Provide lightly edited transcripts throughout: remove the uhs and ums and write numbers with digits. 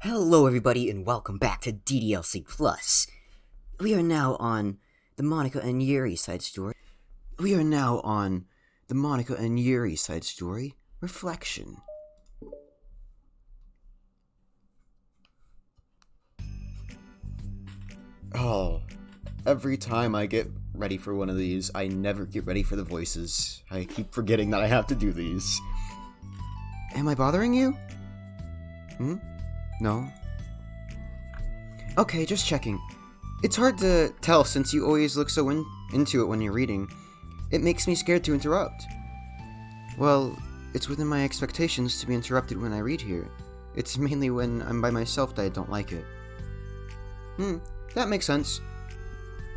Hello everybody and welcome back to DDLC Plus. We are now on the Monica and Yuri side story. Reflection. Oh, every time I get ready for one of these, I never get ready for the voices. I keep forgetting that I have to do these. Am I bothering you? No? Okay, just checking. It's hard to tell since you always look so into it when you're reading. It makes me scared to interrupt. Well, it's within my expectations to be interrupted when I read here. It's mainly when I'm by myself that I don't like it. That makes sense.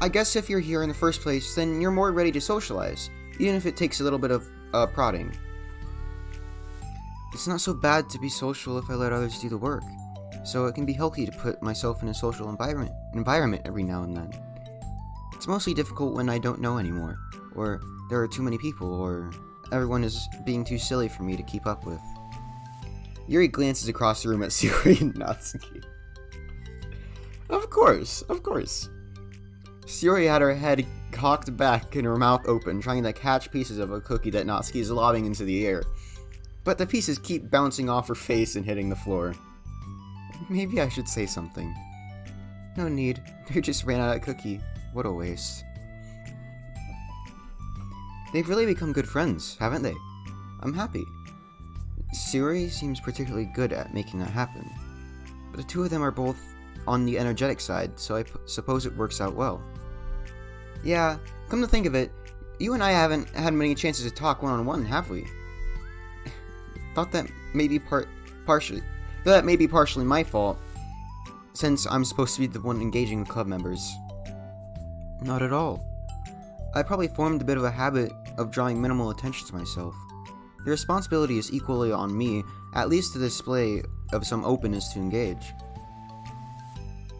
I guess if you're here in the first place, then you're more ready to socialize, even if it takes a little bit of prodding. It's not so bad to be social if I let others do the work, so it can be healthy to put myself in a social environment every now and then. It's mostly difficult when I don't know anymore, or there are too many people, or everyone is being too silly for me to keep up with. Yuri glances across the room at Suri and Natsuki. Of course. Suri had her head cocked back and her mouth open, trying to catch pieces of a cookie that Natsuki is lobbing into the air. But the pieces keep bouncing off her face and hitting the floor. Maybe I should say something. No need. They just ran out of cookie. What a waste. They've really become good friends, haven't they? I'm happy. Suri seems particularly good at making that happen. But the two of them are both on the energetic side, so I suppose it works out well. Yeah, come to think of it, you and I haven't had many chances to talk one-on-one, have we? Thought that may be partially my fault, since I'm supposed to be the one engaging the club members. Not at all. I probably formed a bit of a habit of drawing minimal attention to myself. The responsibility is equally on me, at least to display of some openness to engage.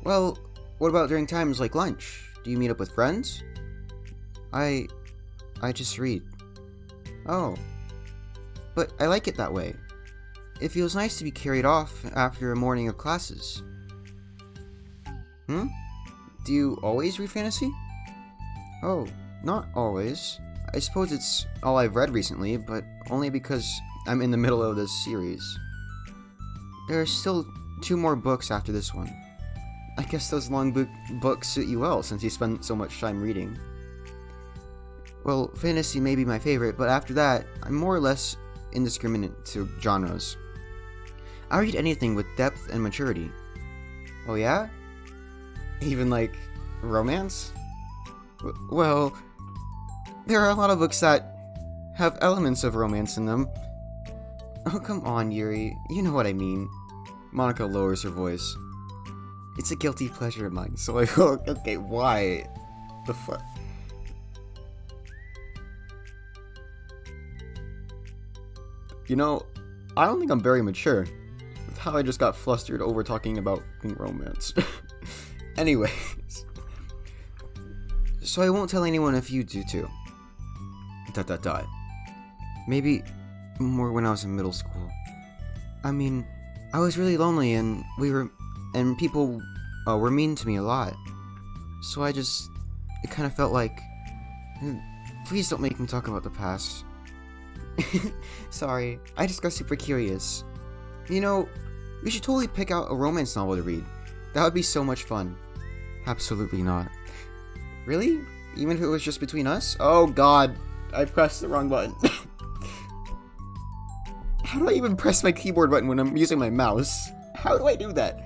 Well, what about during times like lunch? Do you meet up with friends? I just read. Oh. But I like it that way. It feels nice to be carried off after a morning of classes. Do you always read fantasy? Oh, not always. I suppose it's all I've read recently, but only because I'm in the middle of this series. There are still 2 more books after this one. I guess those long books suit you well since you spend so much time reading. Well, fantasy may be my favorite, but after that, I'm more or less indiscriminate to genres. I read anything with depth and maturity. Oh yeah? Even like romance? Well, there are a lot of books that have elements of romance in them. Oh, come on, Yuri. You know what I mean. Monica lowers her voice. It's a guilty pleasure of mine, so I will. Okay, why? The fuck? You know, I don't think I'm very mature with how I just got flustered over talking about romance. Anyways. So I won't tell anyone if you do too. ... Maybe more when I was in middle school. I mean, I was really lonely and people were mean to me a lot. So it kind of felt like, please don't make me talk about the past. Sorry, I just got super curious. You know, we should totally pick out a romance novel to read. That would be so much fun. Absolutely not. Really? Even if it was just between us? Oh god, I pressed the wrong button. How do I even press my keyboard button when I'm using my mouse? How do I do that?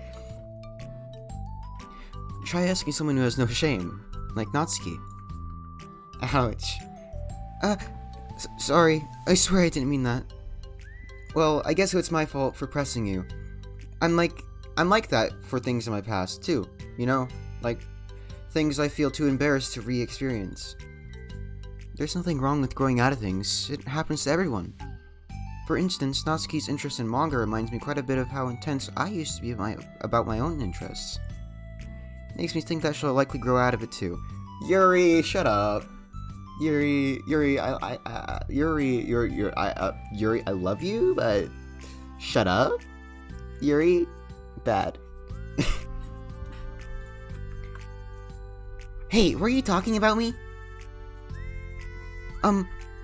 Try asking someone who has no shame, like Natsuki. Ouch. Sorry, I swear I didn't mean that. Well, I guess it's my fault for pressing you. I'm like that for things in my past, too. You know? Like, things I feel too embarrassed to re-experience. There's nothing wrong with growing out of things. It happens to everyone. For instance, Natsuki's interest in manga reminds me quite a bit of how intense I used to be about my own interests. Makes me think that she'll likely grow out of it too. Yuri, shut up. Yuri, I love you, but shut up. Yuri, bad. Hey, were you talking about me?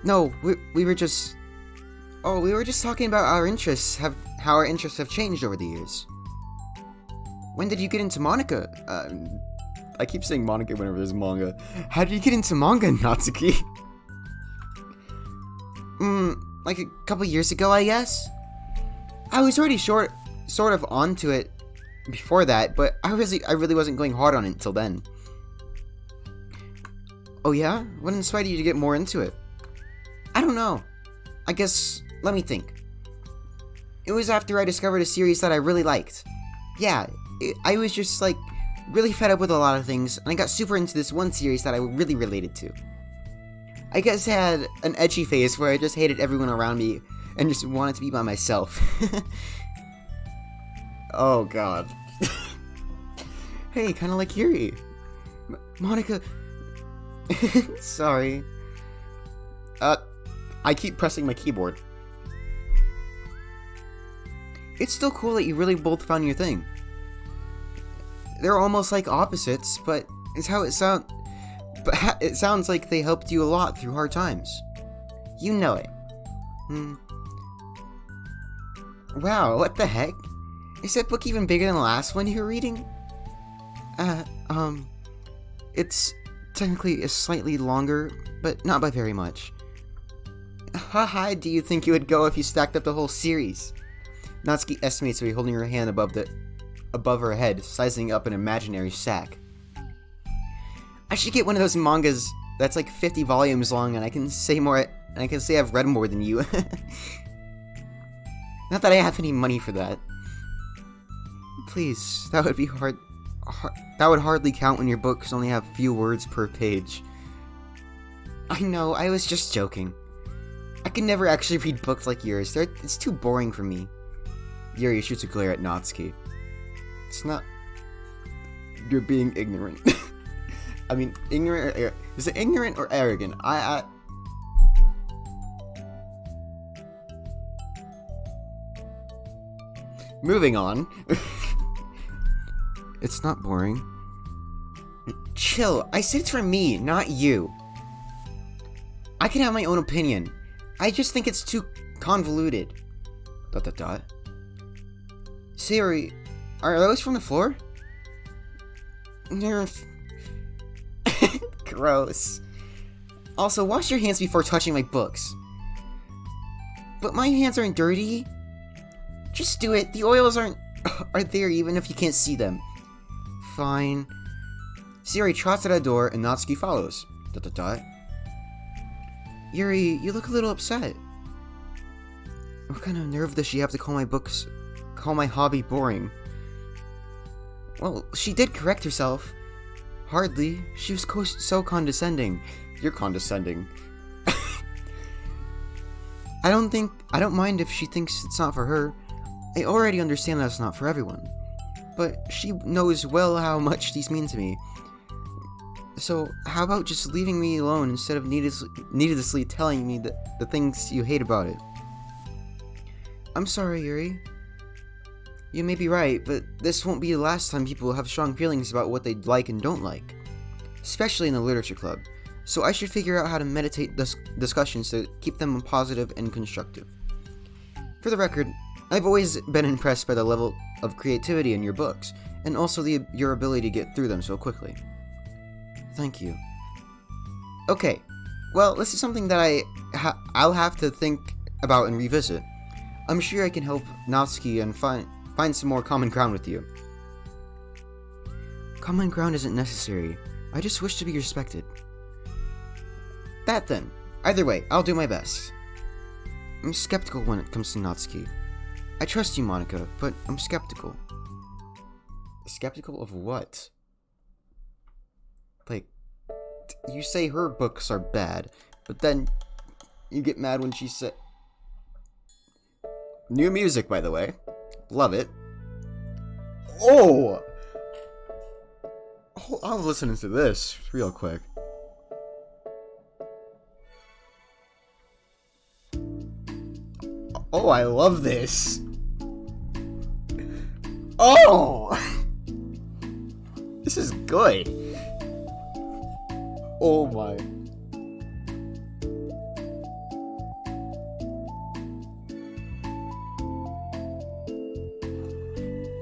No, we were just... Oh, we were just talking about how our interests have changed over the years. When did you get into manga? I keep saying manga whenever there's manga. How did you get into manga, Natsuki? Like a couple years ago, I guess? I was already sort of onto it before that, but I really wasn't going hard on it until then. Oh yeah? What inspired you to get more into it? I don't know. I guess, let me think. It was after I discovered a series that I really liked. Yeah, I was just like really fed up with a lot of things, and I got super into this one series that I really related to. I guess I had an edgy phase where I just hated everyone around me and just wanted to be by myself. Oh god. Hey, kinda like Yuri. Monica... Sorry. I keep pressing my keyboard. It's still cool that you really both found your thing. They're almost like opposites, but it's how it sounds. But it sounds like they helped you a lot through hard times. You know it. Wow, what the heck? Is that book even bigger than the last one you were reading? It's technically slightly longer, but not by very much. How high do you think you would go if you stacked up the whole series? Natsuki estimates to be holding her hand above her head, sizing up an imaginary sack. I should get one of those mangas that's like 50 volumes long, and I can say I've read more than you. Not that I have any money for that. Please, that would be hard. That would hardly count when your books only have few words per page. I know, I was just joking. I can never actually read books like yours. It's too boring for me. Yuri shoots a glare at Natsuki. It's not... You're being ignorant. I mean, ignorant or... Is it ignorant or arrogant? Moving on. It's not boring. Chill. I said it's for me, not you. I can have my own opinion. I just think it's too convoluted. ... Siri, are those from the floor? Gross. Also, wash your hands before touching my books. But my hands aren't dirty. Just do it. The oils are there even if you can't see them. Fine. Siri trots at a door and Natsuki follows. ... Yuri, you look a little upset. What kind of nerve does she have to call my hobby boring? Well, she did correct herself. Hardly. She was so condescending. You're condescending. I don't mind if she thinks it's not for her. I already understand that it's not for everyone. But she knows well how much these mean to me. So, how about just leaving me alone instead of needlessly telling me the things you hate about it? I'm sorry, Yuri. You may be right, but this won't be the last time people have strong feelings about what they like and don't like. Especially in the literature club. So I should figure out how to meditate discussions to keep them positive and constructive. For the record, I've always been impressed by the level of creativity in your books, and also your ability to get through them so quickly. Thank you. Okay, well, this is something that I'll have to think about and revisit. I'm sure I can help Natsuki and find some more common ground with you. Common ground isn't necessary. I just wish to be respected. That then. Either way, I'll do my best. I'm skeptical when it comes to Natsuki. I trust you, Monica, but I'm skeptical. Skeptical of what? Like, you say her books are bad, but then you get mad when she said... New music, by the way. Love it. Oh! I'm listening to this real quick. Oh, I love this. Oh! This is good. Oh my.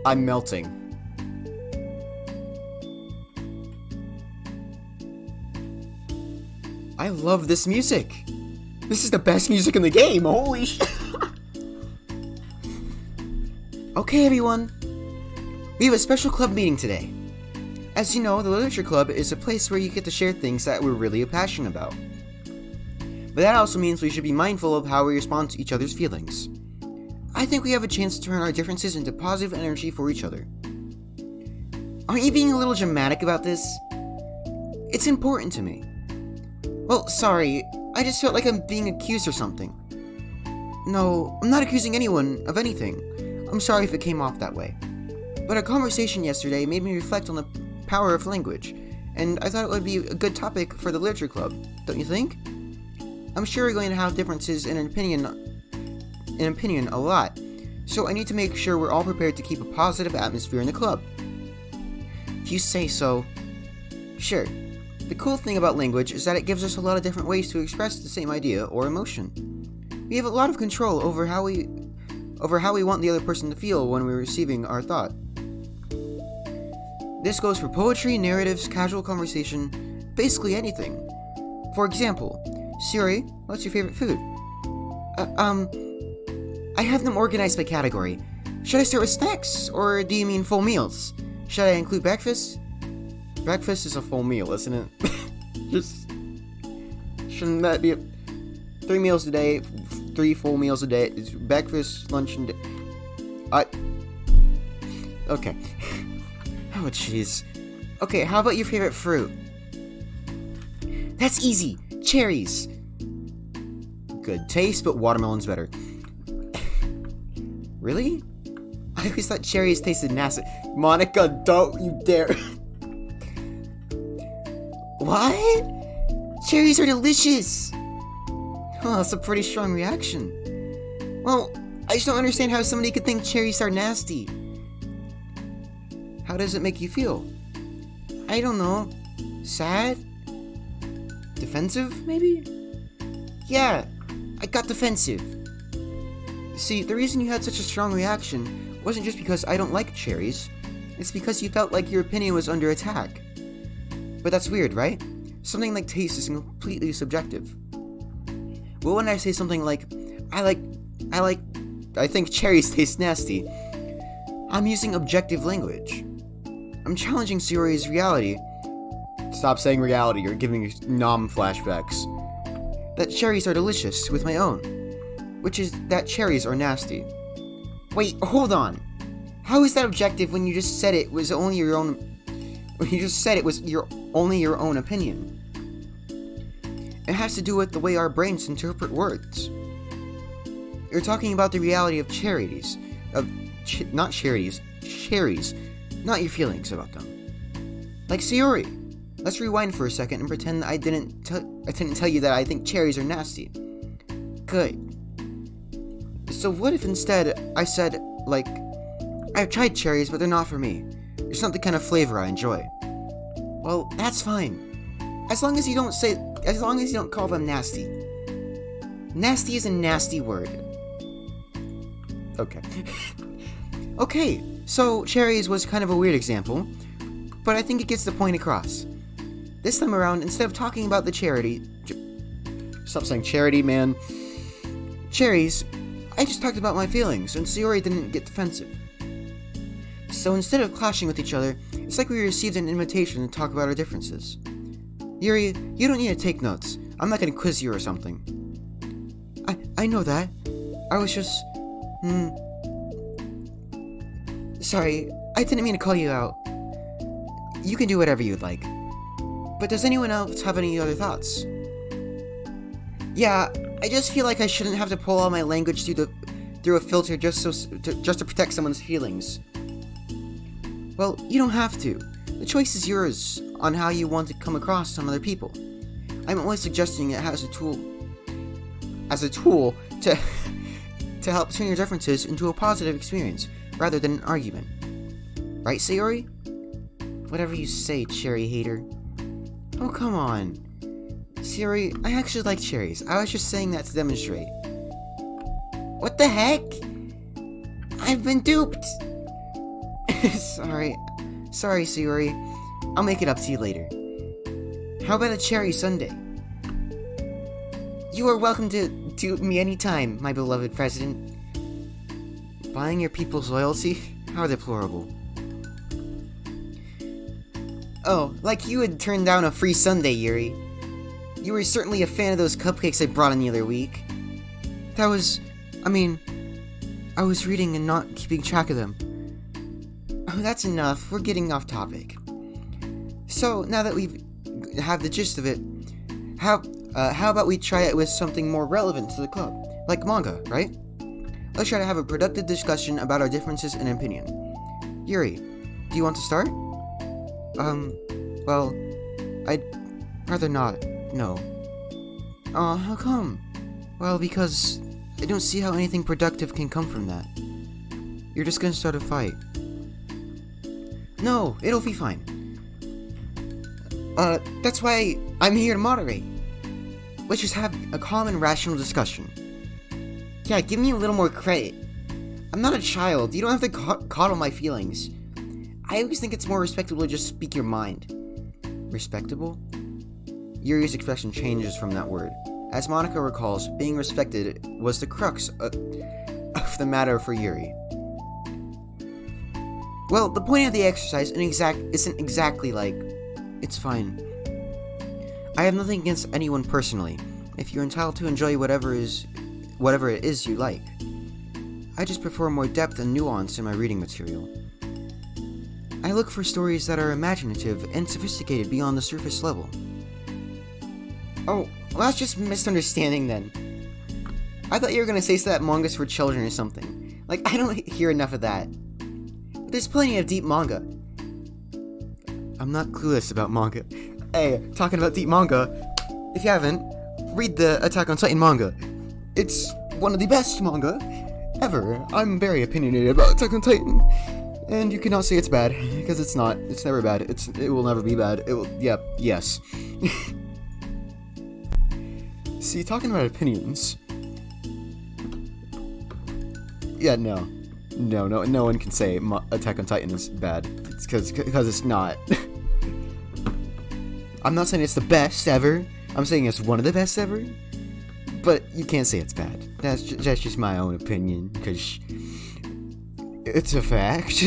I'm melting. I love this music. This is the best music in the game. Holy shit. Okay, everyone. We have a special club meeting today. As you know, the Literature Club is a place where you get to share things that we're really passionate about. But that also means we should be mindful of how we respond to each other's feelings. I think we have a chance to turn our differences into positive energy for each other. Aren't you being a little dramatic about this? It's important to me. Well, sorry, I just felt like I'm being accused or something. No, I'm not accusing anyone of anything. I'm sorry if it came off that way. But our conversation yesterday made me reflect on the power of language, and I thought it would be a good topic for the Literature Club, don't you think? I'm sure we're going to have differences in opinion a lot, so I need to make sure we're all prepared to keep a positive atmosphere in the club. If you say so. Sure. The cool thing about language is that it gives us a lot of different ways to express the same idea or emotion. We have a lot of control over how we want the other person to feel when we're receiving our thought. This goes for poetry, narratives, casual conversation, basically anything. For example, Siri, what's your favorite food? I have them organized by category. Should I start with snacks, or do you mean full meals? Should I include breakfast? Breakfast is a full meal, isn't it? Just shouldn't that be 3 meals a day, 3 full meals a day? It's breakfast, lunch, and okay. Oh jeez. Okay, how about your favorite fruit? That's easy. Cherries. Good taste, but watermelon's better. Really? I always thought cherries tasted nasty. Monica, don't you dare. What? Cherries are delicious. Oh, that's a pretty strong reaction. Well, I just don't understand how somebody could think cherries are nasty. How does it make you feel? I don't know. Sad? Defensive, maybe? Yeah, I got defensive. See, the reason you had such a strong reaction wasn't just because I don't like cherries. It's because you felt like your opinion was under attack. But that's weird, right? Something like taste is completely subjective. Well, when I say something like, I think cherries taste nasty, I'm using objective language. I'm challenging Siri's reality. Stop saying reality, you're giving me nom flashbacks. That cherries are delicious with my own, which is that cherries are nasty. Wait, hold on. How is that objective when you just said it was only your own? When you just said it was only your own opinion? It has to do with the way our brains interpret words. You're talking about the reality of cherries, cherries, not your feelings about them. Like Sayori. Let's rewind for a second and pretend I didn't tell you that I think cherries are nasty. Good. So what if instead I said, like, I've tried cherries, but they're not for me. It's not the kind of flavor I enjoy. Well, that's fine. As long as you don't call them nasty. Nasty is a nasty word. Okay. Okay, so cherries was kind of a weird example, but I think it gets the point across. This time around, instead of talking about the stop saying charity, man. Cherries, I just talked about my feelings, and Sayori didn't get defensive. So instead of clashing with each other, it's like we received an invitation to talk about our differences. Yuri, you don't need to take notes. I'm not gonna quiz you or something. I know that. I was just... Sorry, I didn't mean to call you out. You can do whatever you'd like. But does anyone else have any other thoughts? Yeah, I just feel like I shouldn't have to pull all my language through a filter just to protect someone's feelings. Well, you don't have to. The choice is yours on how you want to come across on other people. I'm only suggesting it as a tool to help turn your differences into a positive experience rather than an argument. Right, Sayori? Whatever you say, cherry hater. Oh, come on. Sayori, I actually like cherries. I was just saying that to demonstrate. What the heck? I've been duped! Sorry, Sayori. I'll make it up to you later. How about a cherry sundae? You are welcome to dupe me anytime, my beloved president. Buying your people's loyalty? How deplorable. Oh, like you had turned down a free sundae, Yuri. You were certainly a fan of those cupcakes I brought in the other week. I was reading and not keeping track of them. Oh, that's enough. We're getting off topic. So, now that we have the gist of it, how about we try it with something more relevant to the club? Like manga, right? Let's try to have a productive discussion about our differences in opinion. Yuri, do you want to start? Well, I'd rather not, no. How come? Well, because I don't see how anything productive can come from that. You're just gonna start a fight. No, it'll be fine. That's why I'm here to moderate. Let's just have a calm and rational discussion. Yeah, give me a little more credit. I'm not a child. You don't have to coddle my feelings. I always think it's more respectable to just speak your mind. Respectable? Yuri's expression changes from that word. As Monica recalls, being respected was the crux of the matter for Yuri. Well, the point of the exercise isn't exactly like, it's fine. I have nothing against anyone personally, if you're entitled to enjoy whatever it is you like. I just prefer more depth and nuance in my reading material. I look for stories that are imaginative and sophisticated beyond the surface level. Oh, well, that's just misunderstanding then. I thought you were gonna say that manga's for children or something. Like, I don't hear enough of that. But there's plenty of deep manga. I'm not clueless about manga. Hey, talking about deep manga, if you haven't, read the Attack on Titan manga. It's one of the best manga ever. I'm very opinionated about Attack on Titan. And you cannot say it's bad, because it's not. It's never bad. It will never be bad. It will, yep, yes. See, talking about opinions. Yeah, no one can say Attack on Titan is bad. It's because it's not. I'm not saying it's the best ever. I'm saying it's one of the best ever. But you can't say it's bad. That's just my own opinion, because it's a fact.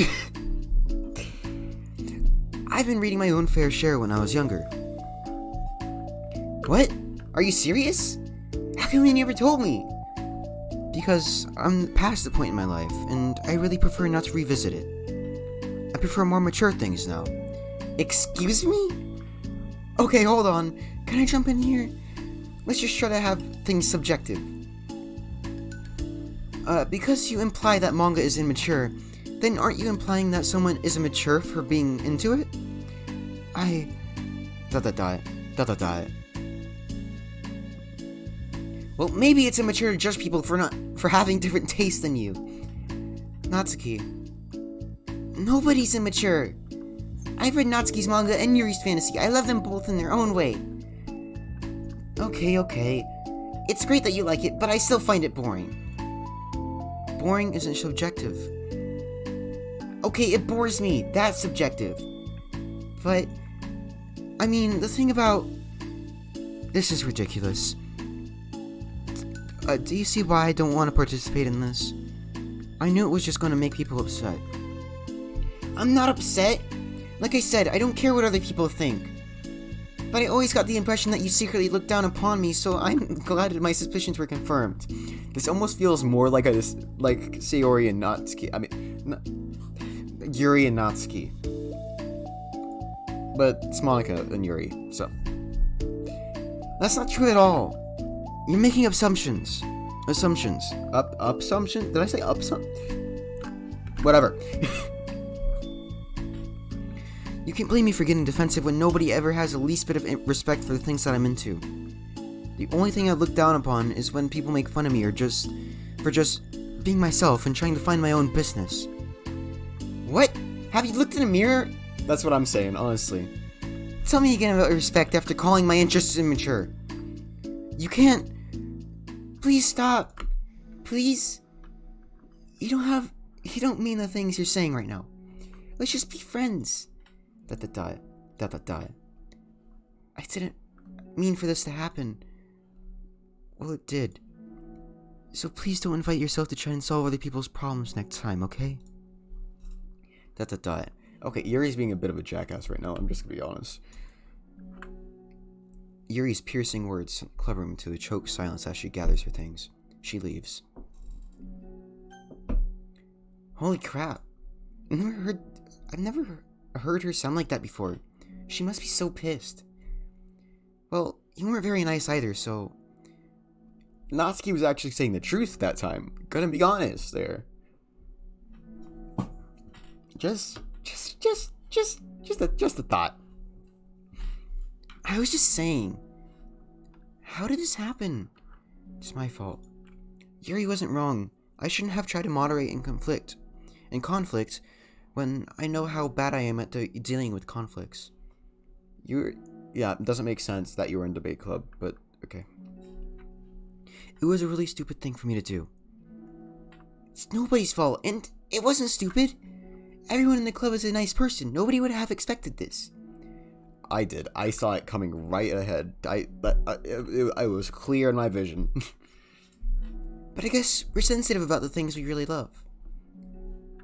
I've been reading my own fair share when I was younger. What? Are you serious? How come you never told me? Because I'm past the point in my life, and I really prefer not to revisit it. I prefer more mature things now. Excuse me? Okay, hold on. Can I jump in here? Let's just try to have things subjective. Because you imply that manga is immature, then aren't you implying that someone is immature for being into it? Well, maybe it's immature to judge people for having different tastes than you. Natsuki. Nobody's immature. I've read Natsuki's manga and Yuri's fantasy. I love them both in their own way. Okay. It's great that you like it, but I still find it boring. Boring isn't subjective. Okay, it bores me. That's subjective. But, I mean, the thing about... This is ridiculous. Do you see why I don't want to participate in this? I knew it was just going to make people upset. I'm not upset. Like I said, I don't care what other people think. But I always got the impression that you secretly looked down upon me, so I'm glad that my suspicions were confirmed. This almost feels more like Sayori and Natsuki. Yuri and Natsuki. But it's Monica and Yuri, so. That's not true at all. You're making assumptions. Assumptions. Assumption? Did I say whatever. You can't blame me for getting defensive when nobody ever has the least bit of respect for the things that I'm into. The only thing I look down upon is when people make fun of me for just being myself and trying to find my own business. What? Have you looked in a mirror? That's what I'm saying, honestly. Tell me again about respect after calling my interests immature. You can't... Please stop. Please? You don't mean the things you're saying right now. Let's just be friends. I didn't mean for this to happen. Well, it did. So please don't invite yourself to try and solve other people's problems next time, okay? Okay, Yuri's being a bit of a jackass right now, I'm just gonna be honest. Yuri's piercing words clever him to a choked silence as she gathers her things. She leaves. Holy crap. I've never heard her sound like that before. She must be so pissed. Well, you weren't very nice either, so... Natsuki was actually saying the truth that time. Gonna be honest there. Just a thought. I was just saying. How did this happen? It's my fault. Yuri wasn't wrong. I shouldn't have tried to moderate in conflict when I know how bad I am at dealing with conflicts. Yeah, it doesn't make sense that you were in debate club, but okay. It was a really stupid thing for me to do. It's nobody's fault, and it wasn't stupid. Everyone in the club is a nice person. Nobody would have expected this. I did. I saw it coming right ahead. I was clear in my vision. But I guess we're sensitive about the things we really love.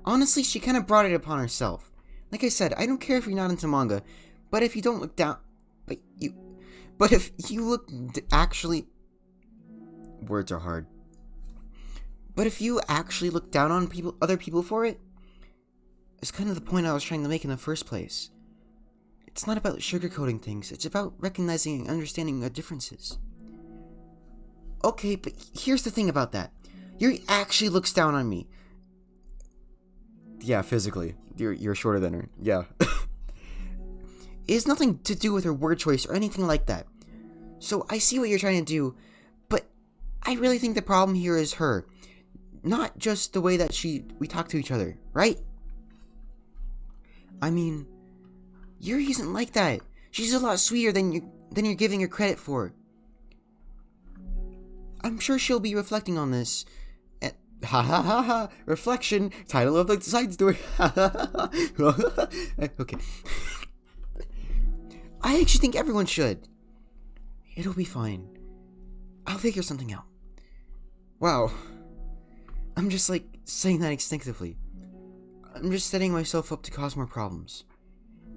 Honestly, she kind of brought it upon herself. Like I said, I don't care if you're not into manga, but if you don't look down... But if you look actually... Words are hard. But if you actually look down on other people for it, it's kind of the point I was trying to make in the first place. It's not about sugarcoating things, it's about recognizing and understanding our differences. Okay, but here's the thing about that. Yuri actually looks down on me. Yeah, physically. You're shorter than her. Yeah. It has nothing to do with her word choice or anything like that. So I see what you're trying to do, but I really think the problem here is her. Not just the way that we talk to each other, right? I mean, Yuri isn't like that. She's a lot sweeter than you're giving her credit for. I'm sure she'll be reflecting on this. Ha ha ha ha! Reflection, title of the side story. Okay. I actually think everyone should. It'll be fine. I'll figure something out. Wow. I'm just saying that instinctively. I'm just setting myself up to cause more problems.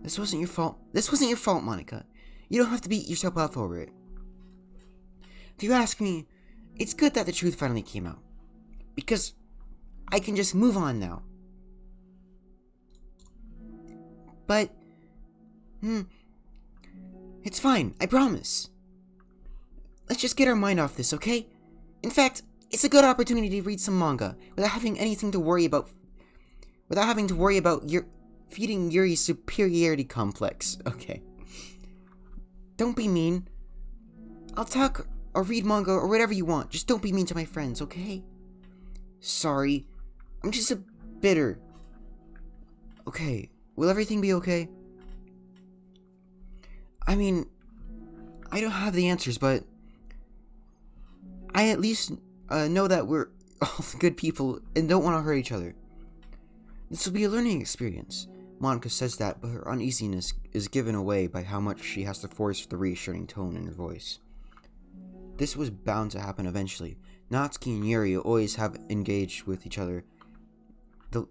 This wasn't your fault. This wasn't your fault, Monica. You don't have to beat yourself up over it. If you ask me, it's good that the truth finally came out. Because I can just move on now. But, it's fine, I promise. Let's just get our mind off this, okay? In fact, it's a good opportunity to read some manga without having anything to worry about. Without having to worry about feeding Yuri's superiority complex. Okay. Don't be mean. I'll talk or read manga or whatever you want. Just don't be mean to my friends, okay? Sorry. I'm just a bitter. Okay. Will everything be okay? I mean, I don't have the answers, but I at least know that we're all good people and don't want to hurt each other. This will be a learning experience. Monica says that, but her uneasiness is given away by how much she has to force the reassuring tone in her voice. This was bound to happen eventually. Natsuki and Yuri always have engaged with each other the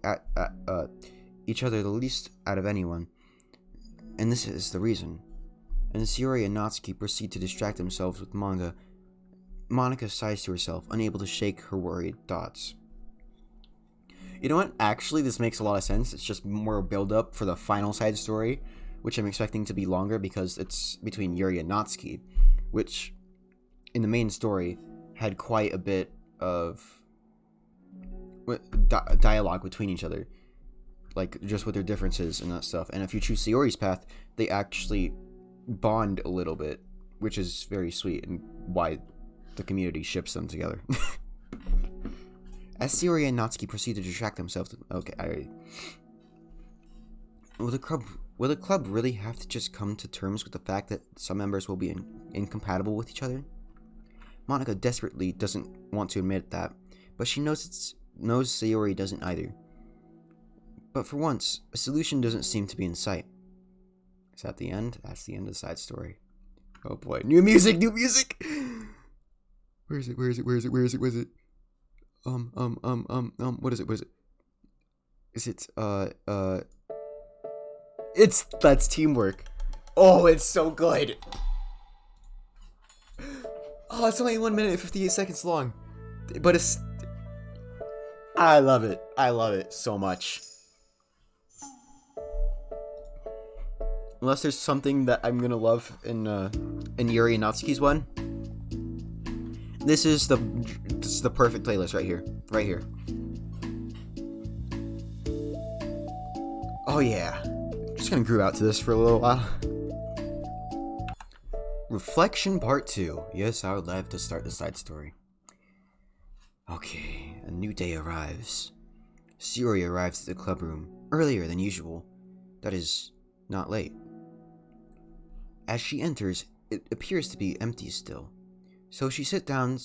least out of anyone. And this is the reason. And as Yuri and Natsuki proceed to distract themselves with manga, Monica sighs to herself, unable to shake her worried thoughts. You know what? Actually, this makes a lot of sense. It's just more build-up for the final side story, which I'm expecting to be longer because it's between Yuri and Natsuki, which, in the main story, had quite a bit of dialogue between each other, like just with their differences and that stuff. And if you choose Sayori's path, they actually bond a little bit, which is very sweet and why the community ships them together. As Sayori and Natsuki proceed to distract themselves... Okay, Will the club really have to just come to terms with the fact that some members will be incompatible with each other? Monica desperately doesn't want to admit that, but she knows Sayori doesn't either. But for once, a solution doesn't seem to be in sight. Is that the end? That's the end of the side story. Oh boy. New music! Where is it? What is it? That's teamwork. Oh, it's so good. Oh, it's only 1 minute and 58 seconds long. But I love it. I love it so much. Unless there's something that I'm gonna love in Yuri and Natsuki's one. This is the perfect playlist right here. Right here. Oh yeah. Just gonna groove out to this for a little while. Reflection Part 2. Yes, I would love to start the side story. Okay, a new day arrives. Sayori arrives at the club room earlier than usual. That is, not late. As she enters, it appears to be empty still. So she sits down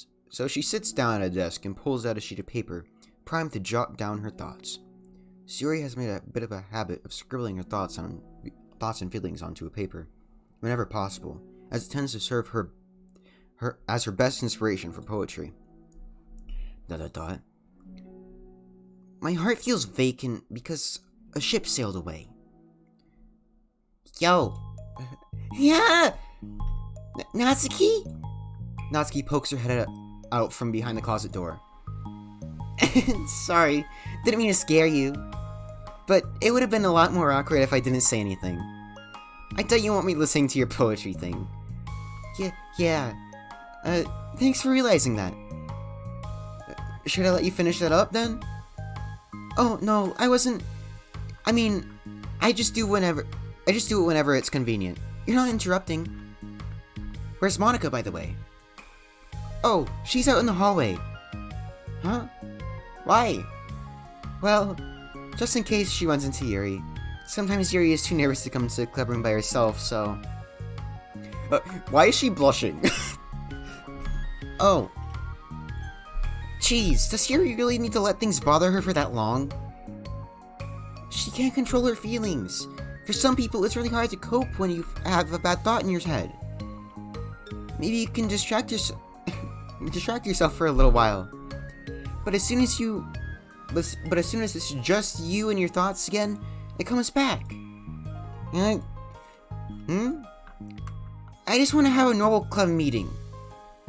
at a desk and pulls out a sheet of paper, primed to jot down her thoughts. Sayori has made a bit of a habit of scribbling her thoughts and feelings onto a paper, whenever possible, as it tends to serve her as her best inspiration for poetry. My heart feels vacant because a ship sailed away. Yo. Yeah! Natsuki? Natsuki pokes her head out from behind the closet door. Sorry, didn't mean to scare you. But it would have been a lot more awkward if I didn't say anything. I thought you want me listening to your poetry thing. Yeah. Thanks for realizing that. Should I let you finish that up then? Oh, no, I wasn't... I mean, I just do it whenever it's convenient. You're not interrupting. Where's Monica, by the way? Oh, she's out in the hallway. Huh? Why? Well, just in case she runs into Yuri. Sometimes Yuri is too nervous to come to the club room by herself, so... why is she blushing? Oh. Jeez, does Yuri really need to let things bother her for that long? She can't control her feelings. For some people, it's really hard to cope when you have a bad thought in your head. Maybe you can distract yourself for a little while. But as soon as it's just you and your thoughts again, it comes back. I just want to have a normal club meeting.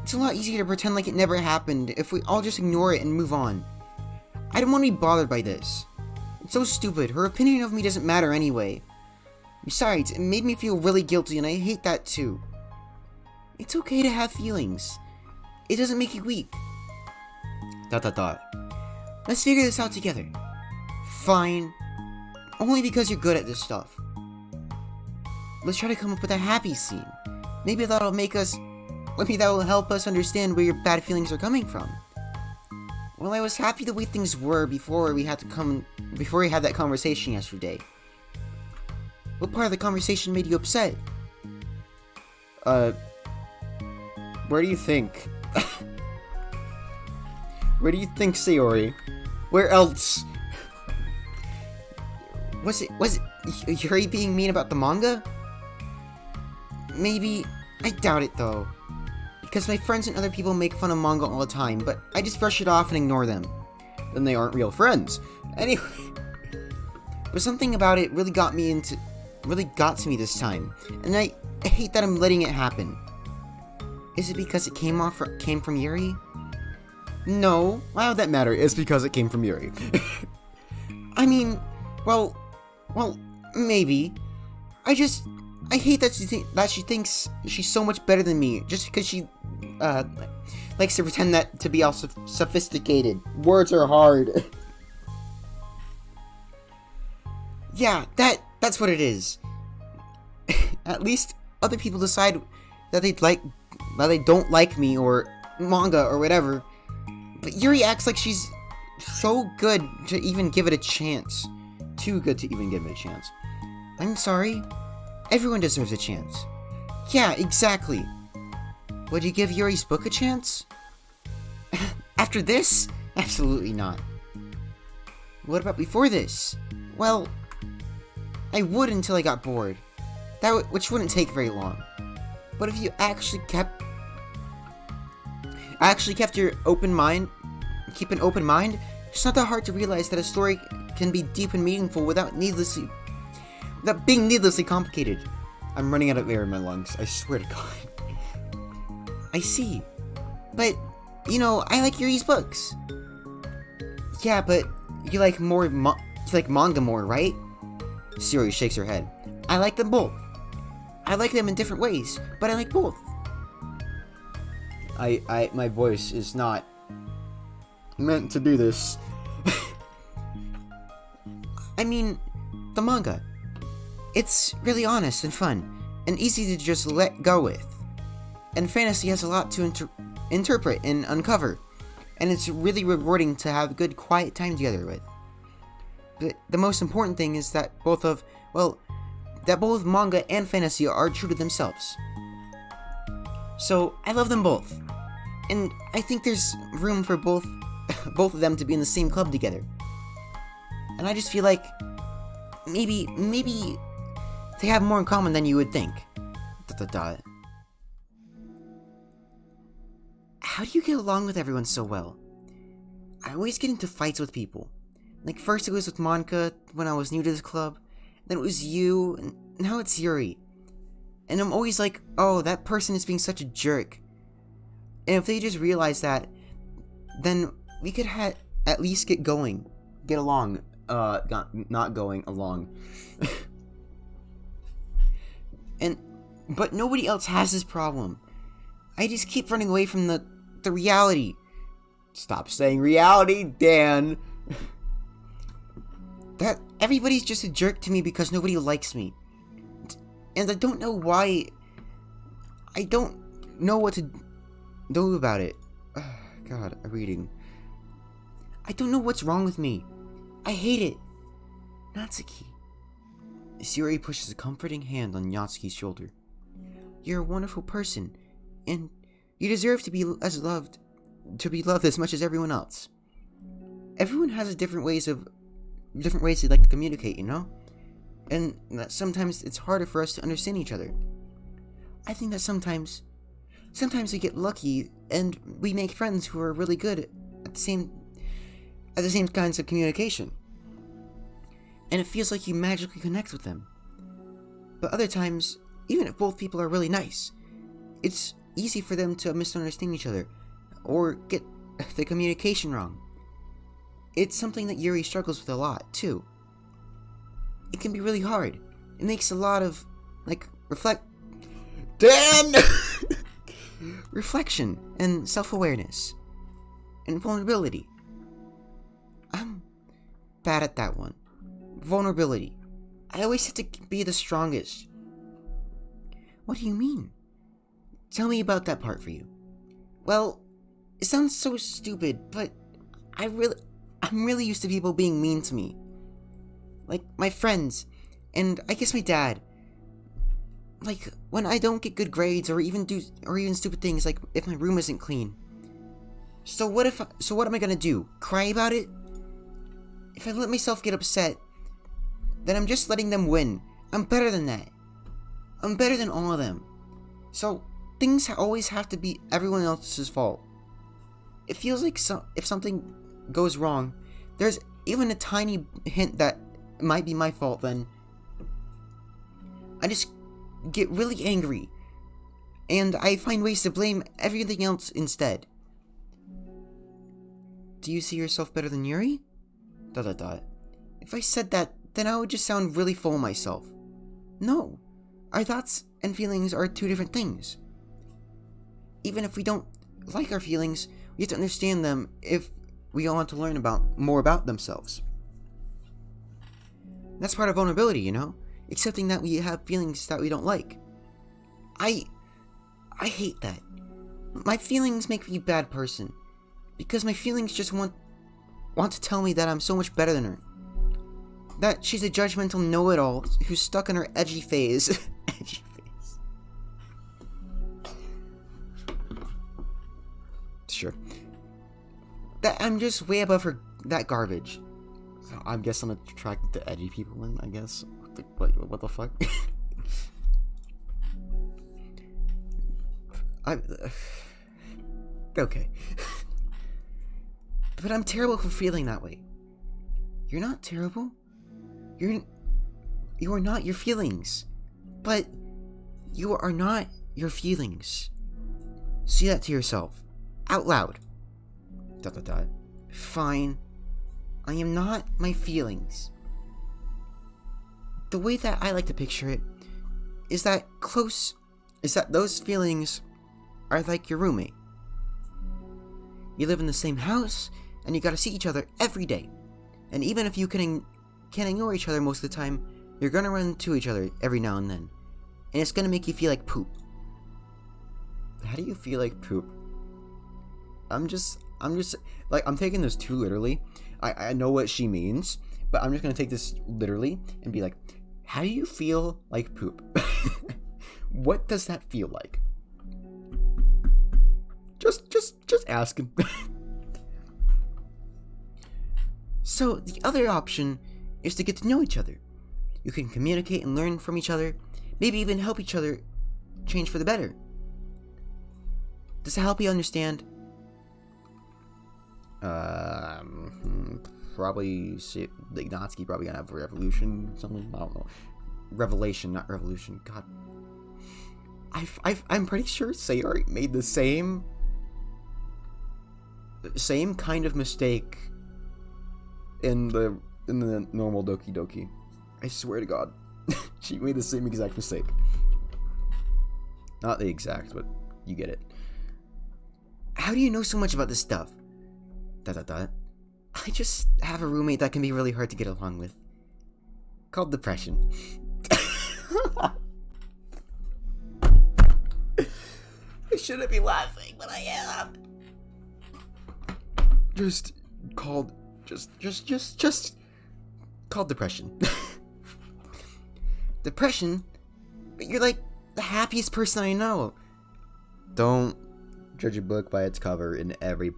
It's a lot easier to pretend like it never happened if we all just ignore it and move on. I don't want to be bothered by this. It's so stupid. Her opinion of me doesn't matter anyway. Besides, it made me feel really guilty and I hate that too. It's okay to have feelings. It doesn't make you weak. ... Let's figure this out together. Fine. Only because you're good at this stuff. Let's try to come up with a happy scene. Maybe that will help us understand where your bad feelings are coming from. Well, I was happy the way things were before we had that conversation yesterday. What part of the conversation made you upset? Where do you think? Where do you think, Sayori? Where else? Was it Yuri being mean about the manga? Maybe. I doubt it though. Because my friends and other people make fun of manga all the time, but I just brush it off and ignore them. Then they aren't real friends. Anyway. But something about it really got to me this time. And I hate that I'm letting it happen. Is it because it came from Yuri? No. Why would that matter? It's because it came from Yuri. I mean, well, maybe. I hate that she thinks she's so much better than me just because she likes to pretend that to be all sophisticated. Words are hard. Yeah, that's what it is. At least other people decide that they don't like me or manga or whatever. But Yuri acts like she's so good to even give it a chance. Too good to even give it a chance. I'm sorry. Everyone deserves a chance. Yeah, exactly. Would you give Yuri's book a chance? After this? Absolutely not. What about before this? Well, I would until I got bored. Which wouldn't take very long. But if you actually kept your open mind, keep an open mind, it's not that hard to realize that a story can be deep and meaningful without being needlessly complicated. I'm running out of air in my lungs, I swear to God. I see. But, I like Yuri's books. Yeah, but you like manga more, right? Siri shakes her head. I like them both. I like them in different ways, but I like both. My voice is not meant to do this. I mean, the manga. It's really honest and fun, and easy to just let go with. And fantasy has a lot to interpret and uncover, and it's really rewarding to have a good quiet time together with. But the most important thing is that both manga and fantasy are true to themselves. So, I love them both. And I think there's room for both of them to be in the same club together. And I just feel like maybe they have more in common than you would think. How do you get along with everyone so well? I always get into fights with people. Like, first it was with Monica when I was new to this club, then it was you, and now it's Yuri. And I'm always like, oh, that person is being such a jerk. And if they just realize that, then we could at least get along. Not going along. But nobody else has this problem. I just keep running away from the reality. Stop saying reality, Dan. That everybody's just a jerk to me because nobody likes me. And I don't know why. I don't know what to do about it. God, I'm reading. I don't know what's wrong with me. I hate it. Natsuki. Yuri pushes a comforting hand on Natsuki's shoulder. You're a wonderful person, and you deserve to be loved as much as everyone else. Everyone has different ways they like to communicate, and that sometimes it's harder for us to understand each other. I think that sometimes we get lucky and we make friends who are really good at the same kinds of communication, and it feels like you magically connect with them. But other times, even if both people are really nice, it's easy for them to misunderstand each other or get the communication wrong. It's something that Yuri struggles with a lot, too. It can be really hard. It makes a lot of, reflection and self-awareness and vulnerability. I'm bad at that one. Vulnerability. I always have to be the strongest. What do you mean? Tell me about that part for you. Well, it sounds so stupid, but I'm really used to people being mean to me. Like my friends, and I guess my dad. Like when I don't get good grades or even stupid things like if my room isn't clean. So what am I gonna do? Cry about it? If I let myself get upset, then I'm just letting them win. I'm better than that. I'm better than all of them. So things always have to be everyone else's fault. It feels like if something goes wrong, there's even a tiny hint that it might be my fault, then I just get really angry, and I find ways to blame everything else instead. Do you see yourself better than Yuri? ... If I said that, then I would just sound really full of myself. No, our thoughts and feelings are two different things. Even if we don't like our feelings, we have to understand them if we all want to learn more about themselves. That's part of vulnerability, accepting that we have feelings that we don't like. I hate that. My feelings make me a bad person, because my feelings just want to tell me that I'm so much better than her. that she's a judgmental know-it-all who's stuck in her edgy phase. Edgy phase. Sure. That I'm just way above her that garbage. So I guess I'm attracted to edgy people then, I guess. What the fuck? Okay. But I'm terrible for feeling that way. You're not terrible. You are not your feelings. But you are not your feelings. Say that to yourself. Out loud. ... Fine. I am not my feelings. The way that I like to picture it is that those feelings are like your roommate. You live in the same house, and you gotta see each other every day. And even if you can ignore each other most of the time, you're gonna run into each other every now and then. And it's gonna make you feel like poop. How do you feel like poop? I'm just like, I'm taking this too literally. I know what she means, but I'm just gonna take this literally and be like, how do you feel like poop? What does that feel like? Just asking. So the other option is to get to know each other. You can communicate and learn from each other, maybe even help each other change for the better. Does that help you understand? Probably Ignatsky probably gonna have a revolution, something, I don't know. Revelation, not revolution. God, I'm pretty sure Sayori made the same kind of mistake in the normal Doki Doki. I swear to God, she made the same exact mistake. Not the exact, but you get it. How do you know so much about this stuff? ... I just have a roommate that can be really hard to get along with. Called depression. I shouldn't be laughing, but I am. Just called depression. Depression? But you're like the happiest person I know. Don't judge a book by its cover in every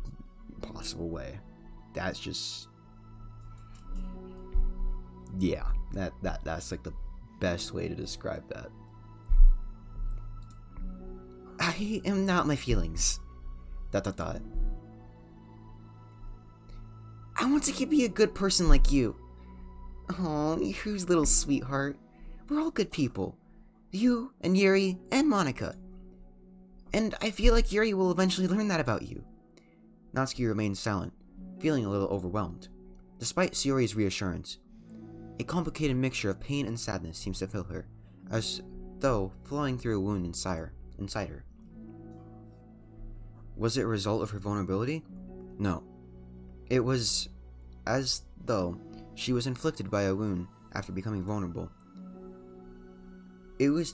possible way. That's just, yeah, that's like the best way to describe that. I am not my feelings. ... I want to be a good person like you. Oh, Yuru's little sweetheart. We're all good people. You and Yuri and Monica. And I feel like Yuri will eventually learn that about you. Natsuki remains silent, feeling a little overwhelmed. Despite Sayori's reassurance, a complicated mixture of pain and sadness seems to fill her, as though flowing through a wound inside her. Was it a result of her vulnerability? No. It was as though she was inflicted by a wound after becoming vulnerable. It was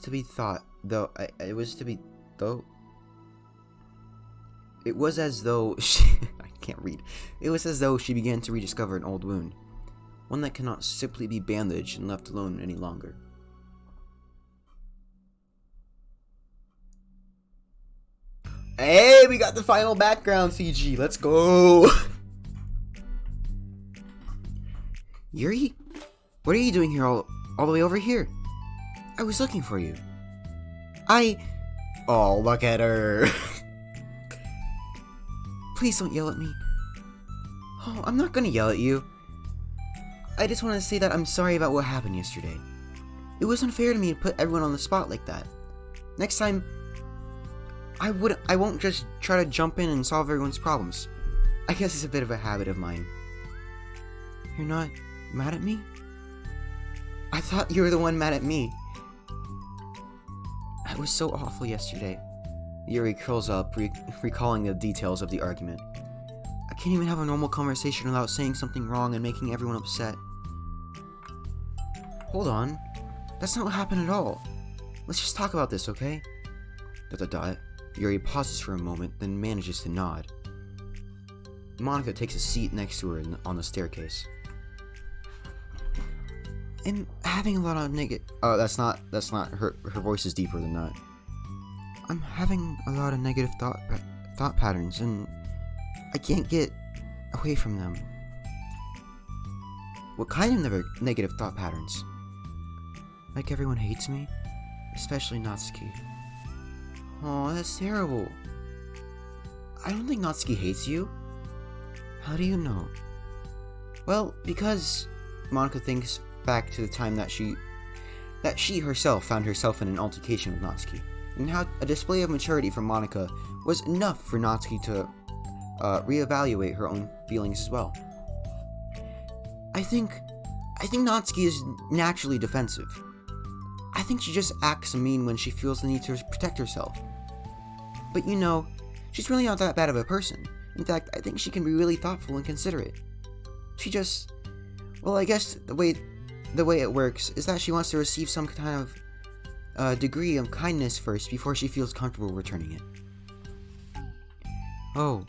as though she I can't read. It was as though she began to rediscover an old wound, one that cannot simply be bandaged and left alone any longer. Hey, we got the final background CG. Let's go. Yuri? What are you doing here all the way over here? I was looking for you. Oh, look at her. Please don't yell at me. Oh, I'm not gonna yell at you. I just want to say that I'm sorry about what happened yesterday. It was unfair to me to put everyone on the spot like that. Next time, I won't just try to jump in and solve everyone's problems. I guess it's a bit of a habit of mine. You're not mad at me? I thought you were the one mad at me. I was so awful yesterday. Yuri curls up, recalling the details of the argument. I can't even have a normal conversation without saying something wrong and making everyone upset. Hold on. That's not what happened at all. Let's just talk about this, okay? ... Yuri pauses for a moment, then manages to nod. Monica takes a seat next to her on the staircase. I'm having a lot of negative. Oh, that's not her. Her voice is deeper than that. I'm having a lot of negative thought patterns, and I can't get away from them. What kind of negative thought patterns? Like everyone hates me, especially Natsuki. Oh, that's terrible. I don't think Natsuki hates you. How do you know? Well, because Monica thinks back to the time that she herself found herself in an altercation with Natsuki, and how a display of maturity from Monica was enough for Natsuki to reevaluate her own feelings as well. I think Natsuki is naturally defensive. I think she just acts mean when she feels the need to protect herself. But she's really not that bad of a person. In fact, I think she can be really thoughtful and considerate. She just... Well, I guess the way it works is that she wants to receive some kind of degree of kindness first before she feels comfortable returning it. Oh,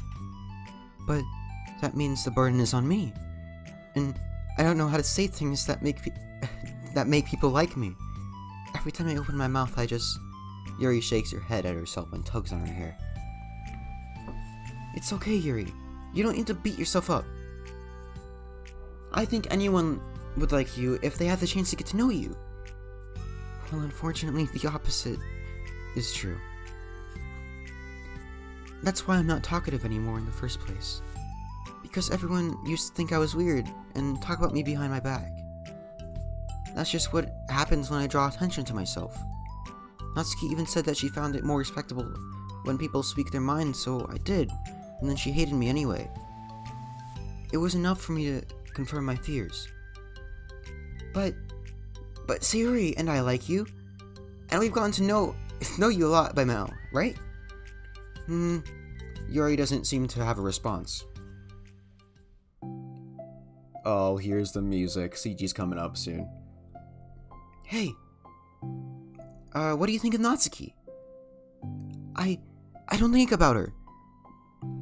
but that means the burden is on me. And I don't know how to say things that make people like me. Every time I open my mouth, Yuri shakes her head at herself and tugs on her hair. It's okay, Yuri. You don't need to beat yourself up. I think anyone would like you if they had the chance to get to know you. Well, unfortunately, the opposite is true. That's why I'm not talkative anymore in the first place. Because everyone used to think I was weird and talk about me behind my back. That's just what happens when I draw attention to myself. Natsuki even said that she found it more respectable when people speak their minds, so I did, and then she hated me anyway. It was enough for me to confirm my fears. But Sayuri and I like you, and we've gotten to know you a lot by now, right? Yuri doesn't seem to have a response. Oh, here's the music. CG's coming up soon. Hey, what do you think of Natsuki? I don't think about her.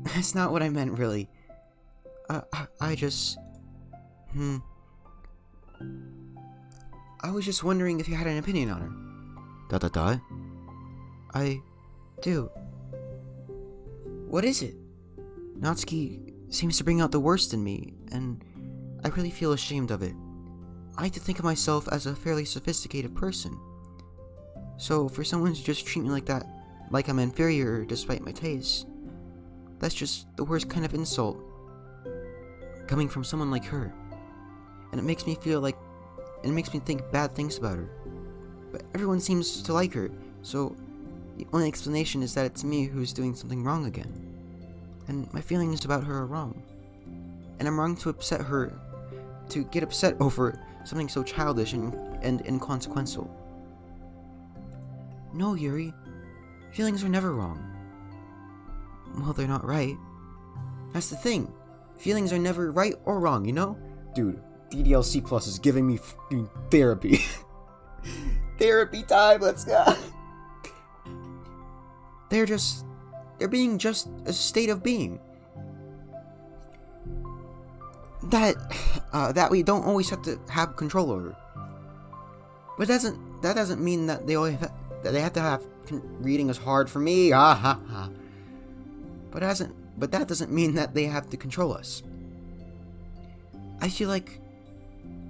That's not what I meant, really. I just... I was just wondering if you had an opinion on her. I do. What is it? Natsuki seems to bring out the worst in me, and I really feel ashamed of it. I like to think of myself as a fairly sophisticated person. So for someone to just treat me like that, like I'm inferior despite my tastes, that's just the worst kind of insult. Coming from someone like her. And it makes me think bad things about her. But everyone seems to like her, so the only explanation is that it's me who's doing something wrong again. And my feelings about her are wrong. And I'm wrong to get upset over something so childish and inconsequential. No, Yuri. Feelings are never wrong. Well, they're not right. That's the thing. Feelings are never right or wrong, you know? Dude, DDLC Plus is giving me f***ing therapy. Therapy time, let's go. They're being just a state of being. That we don't always have to have control over. But that doesn't mean that they have to have reading is hard for me. Ha ha ha. But that doesn't mean that they have to control us. I feel like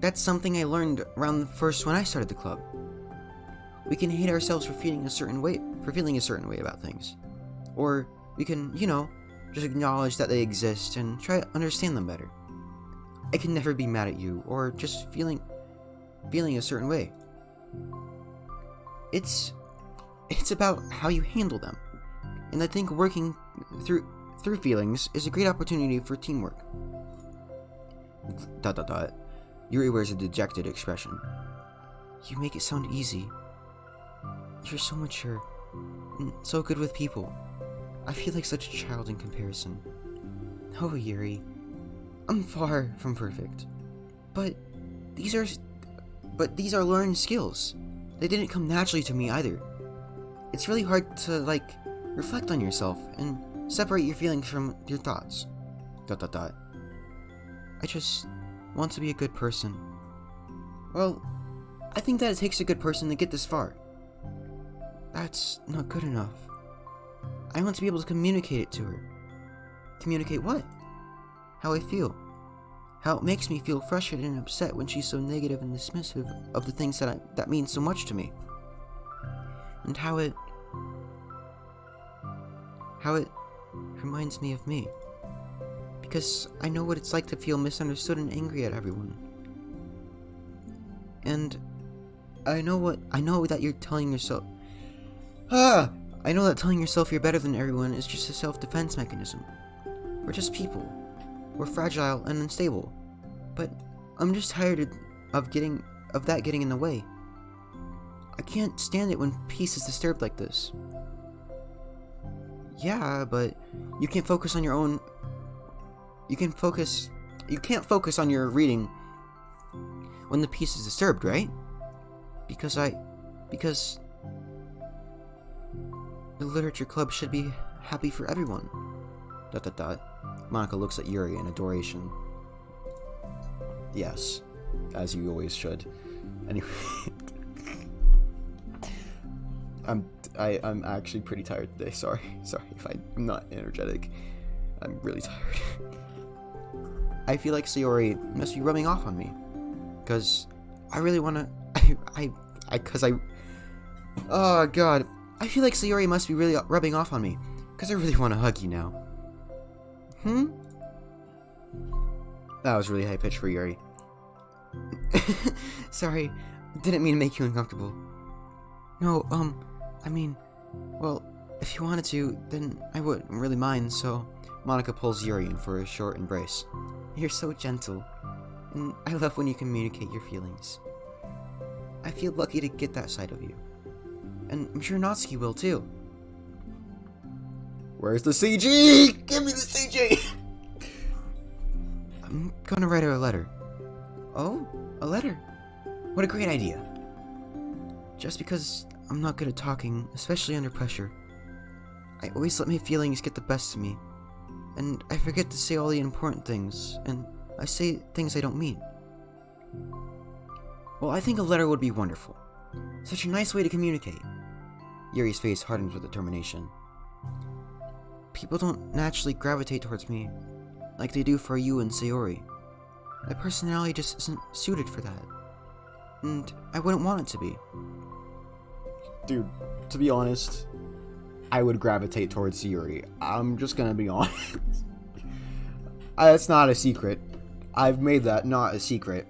that's something I learned around the first when I started the club. We can hate ourselves for feeling a certain way about things. Or we can, just acknowledge that they exist and try to understand them better. I can never be mad at you or just feeling a certain way. It's about how you handle them. And I think working through feelings is a great opportunity for teamwork. ... Yuri wears a dejected expression. You make it sound easy. You're so mature and so good with people. I feel like such a child in comparison. Oh, Yuri, I'm far from perfect. But these are learned skills. They didn't come naturally to me either. It's really hard to, reflect on yourself and separate your feelings from your thoughts. ... I just want to be a good person. Well, I think that it takes a good person to get this far. That's not good enough. I want to be able to communicate it to her. Communicate what? How I feel. How it makes me feel frustrated and upset when she's so negative and dismissive of the things that mean so much to me. And how it reminds me of me. Because I know what it's like to feel misunderstood and angry at everyone. And I know that you're telling yourself I know that telling yourself you're better than everyone is just a self-defense mechanism. We're just people. We're fragile and unstable. But I'm just tired of that getting in the way. I can't stand it when peace is disturbed like this. Yeah, but you can't focus on your own. You can't focus on your reading when the peace is disturbed, right? Because the literature club should be happy for everyone. ... Monica looks at Yuri in adoration. Yes, as you always should. Anyway, I'm actually pretty tired today. Sorry if I'm not energetic. I'm really tired. I feel like Sayori must be rubbing off on me, cause I really wanna. Oh god, I feel like Sayori must be really rubbing off on me, cause I really want to hug you now. That was really high pitched for Yuri. Sorry, didn't mean to make you uncomfortable. No, I mean, well, if you wanted to, then I wouldn't really mind, so... Monica pulls Yuri in for a short embrace. You're so gentle, and I love when you communicate your feelings. I feel lucky to get that side of you. And I'm sure Natsuki will, too. Where's the CG? Give me the CG! I'm gonna write her a letter. Oh, a letter? What a great idea. Just because I'm not good at talking, especially under pressure, I always let my feelings get the best of me. And I forget to say all the important things, and I say things I don't mean. Well, I think a letter would be wonderful. Such a nice way to communicate. Yuri's face hardens with determination. People don't naturally gravitate towards me like they do for you and Sayori. My personality just isn't suited for that. And I wouldn't want it to be. Dude, to be honest, I would gravitate towards Sayori. I'm just gonna be honest. That's not a secret. I've made that not a secret.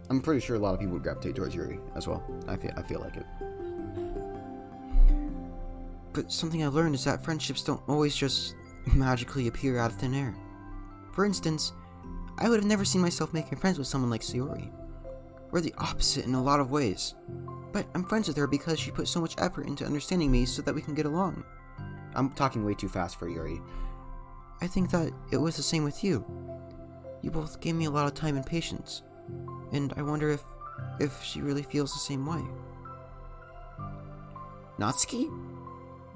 I'm pretty sure a lot of people would gravitate towards Yuri as well. I feel like it. But something I learned is that friendships don't always just magically appear out of thin air. For instance, I would have never seen myself making friends with someone like Sayori. We're the opposite in a lot of ways. But I'm friends with her because she put so much effort into understanding me so that we can get along. I'm talking way too fast for Yuri. I think that it was the same with you. You both gave me a lot of time and patience. And I wonder if she really feels the same way. Natsuki?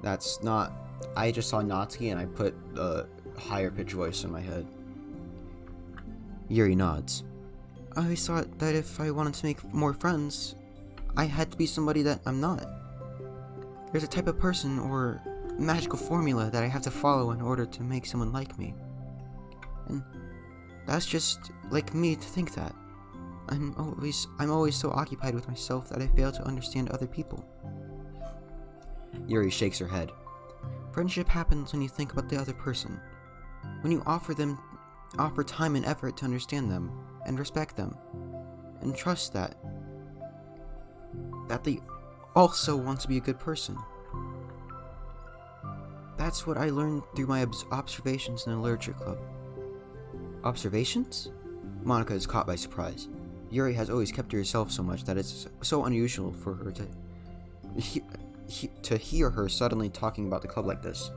That's not... I just saw Natsuki and I put a higher pitch voice in my head. Yuri nods. I always thought that if I wanted to make more friends, I had to be somebody that I'm not. There's a type of person or magical formula that I have to follow in order to make someone like me. And that's just like me to think that. I'm always so occupied with myself that I fail to understand other people. Yuri shakes her head. Friendship happens when you think about the other person. When you offer time and effort to understand them, and respect them, and trust that they also want to be a good person. That's what I learned through my observations in the literature club. Observations? Monica is caught by surprise. Yuri has always kept to herself so much that it's so unusual for her to hear her suddenly talking about the club like this.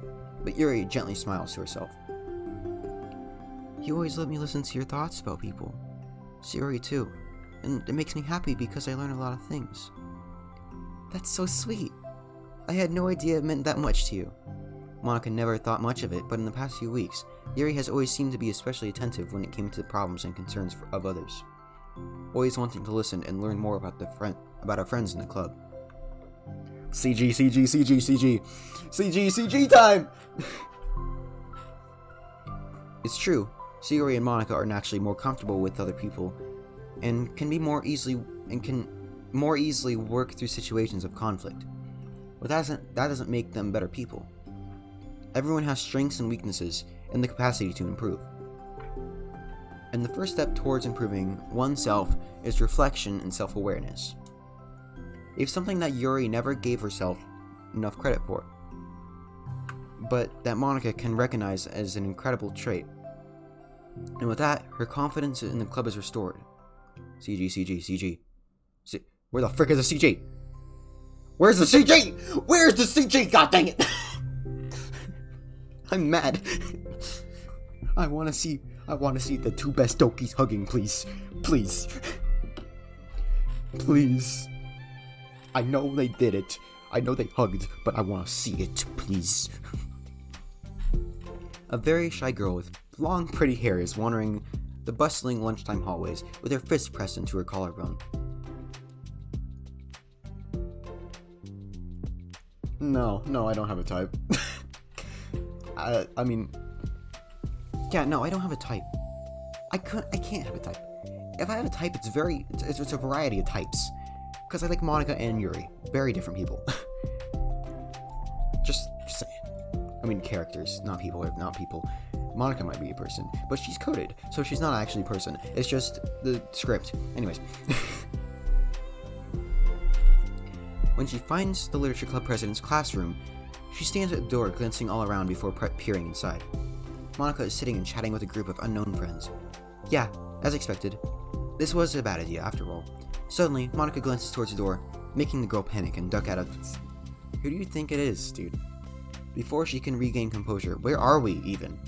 But Yuri gently smiles to herself. You always let me listen to your thoughts about people. Sayori too. And it makes me happy because I learn a lot of things. That's so sweet. I had no idea it meant that much to you. Monica never thought much of it, but in the past few weeks, Yuri has always seemed to be especially attentive when it came to the problems and concerns of others. always wanting to listen and learn more about our friends in the club. CG, CG, CG, CG, CG, CG time! It's true, Sayori and Monica are naturally more comfortable with other people, and can more easily work through situations of conflict. But that doesn't make them better people. Everyone has strengths and weaknesses, and the capacity to improve. And the first step towards improving oneself is reflection and self-awareness. It's something that Yuri never gave herself enough credit for, but that Monica can recognize as an incredible trait. And with that, her confidence in the club is restored. CG, CG, CG. Where the frick is the CG? Where's the CG? Where's the CG? God dang it! I'm mad. I want to see the two best Dokis hugging, please. Please. Please. I know they did it. I know they hugged, but I want to see it, please. A very shy girl with long, pretty hair is wandering the bustling lunchtime hallways with her fist pressed into her collarbone. No, I don't have a type. I don't have a type. I can't have a type. If I have a type, it's a variety of types. Because I like Monica and Yuri. Very different people. Just saying. Characters, not people. Monica might be a person, but she's coded, so she's not actually a person. It's just the script. Anyways. When she finds the literature club president's classroom, she stands at the door, glancing all around before peering inside. Monica is sitting and chatting with a group of unknown friends. Yeah, as expected. This was a bad idea, after all. Suddenly, Monica glances towards the door, making the girl panic and duck out of it. Who do you think it is, dude? Before she can regain composure, where are we, even?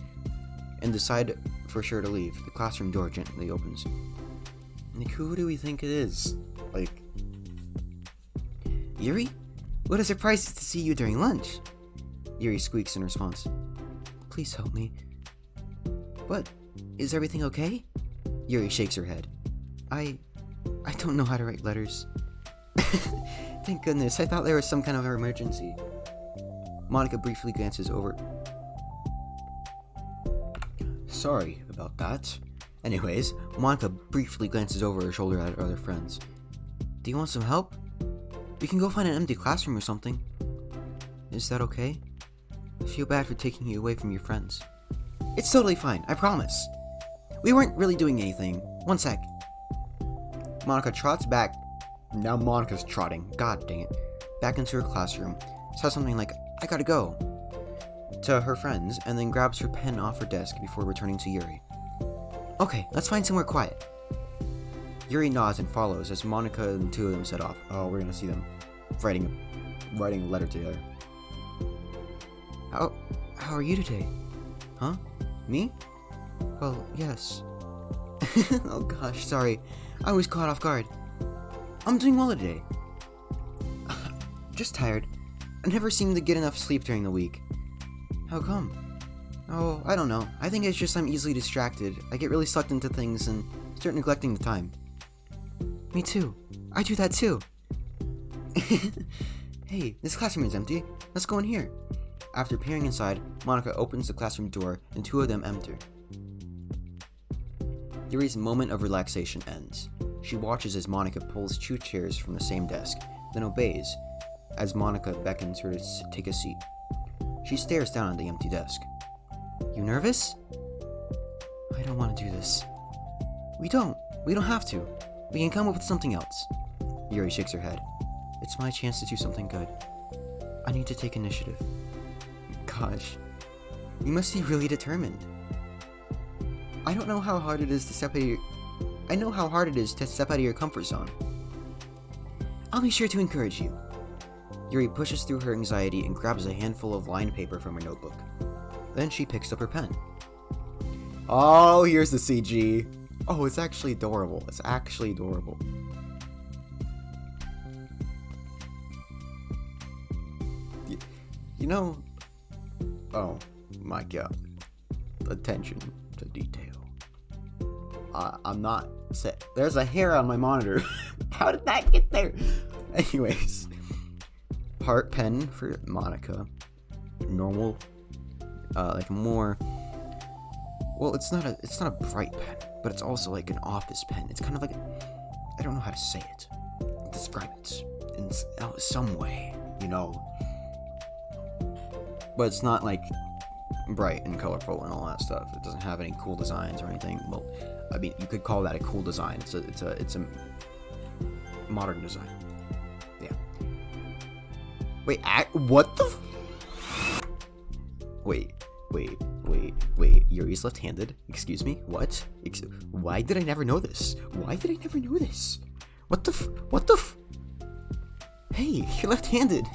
And decide for sure to leave, the classroom door gently opens. Who do we think it is? Yuri? What a surprise to see you during lunch! Yuri squeaks in response. Please help me. What? Is everything okay? Yuri shakes her head. I don't know how to write letters. Thank goodness, I thought there was some kind of emergency. Monica briefly glances over. Sorry about that. Anyways, Monica briefly glances over her shoulder at her other friends. Do you want some help? We can go find an empty classroom or something. Is that okay? I feel bad for taking you away from your friends. It's totally fine, I promise. We weren't really doing anything. One sec. Monica trots back. Now Monica's trotting. God dang it. Back into her classroom. Says something like, I gotta go, to her friends, and then grabs her pen off her desk before returning to Yuri. Okay, let's find somewhere quiet. Yuri nods and follows as Monica and the two of them set off. Oh, we're gonna see them writing a letter together. How are you today? Huh? Me? Well, yes. Oh gosh, sorry. I was caught off guard. I'm doing well today. Just tired. I never seem to get enough sleep during the week. How come? Oh, I don't know. I think it's just I'm easily distracted. I get really sucked into things and start neglecting the time. Me too. I do that too. Hey, this classroom is empty. Let's go in here. After peering inside, Monica opens the classroom door and two of them enter. Yuri's moment of relaxation ends. She watches as Monica pulls two chairs from the same desk, then obeys as Monica beckons her to take a seat. She stares down at the empty desk. You nervous? I don't want to do this. We don't have to. We can come up with something else. Yuri shakes her head. It's my chance to do something good. I need to take initiative. Gosh, you must be really determined. I know how hard it is to step out of your comfort zone. I'll be sure to encourage you. Yuri pushes through her anxiety and grabs a handful of lined paper from her notebook. Then she picks up her pen. Oh, here's the CG. Oh, it's actually adorable. It's actually adorable. You know... Oh my god. Attention to detail. I'm not. There's a hair on my monitor. How did that get there? Anyways, heart pen for Monica. Normal, like more. Well, it's not a bright pen, but it's also like an office pen. It's kind of like I don't know how to say it, describe it in some way, you know. But it's not like bright and colorful and all that stuff. It doesn't have any cool designs or anything. Well, I mean, you could call that a cool design. It's a modern design. Yeah. Wait, what the? Wait. Yuri's left-handed. Excuse me. What? Why did I never know this? What the? Hey, you're left-handed.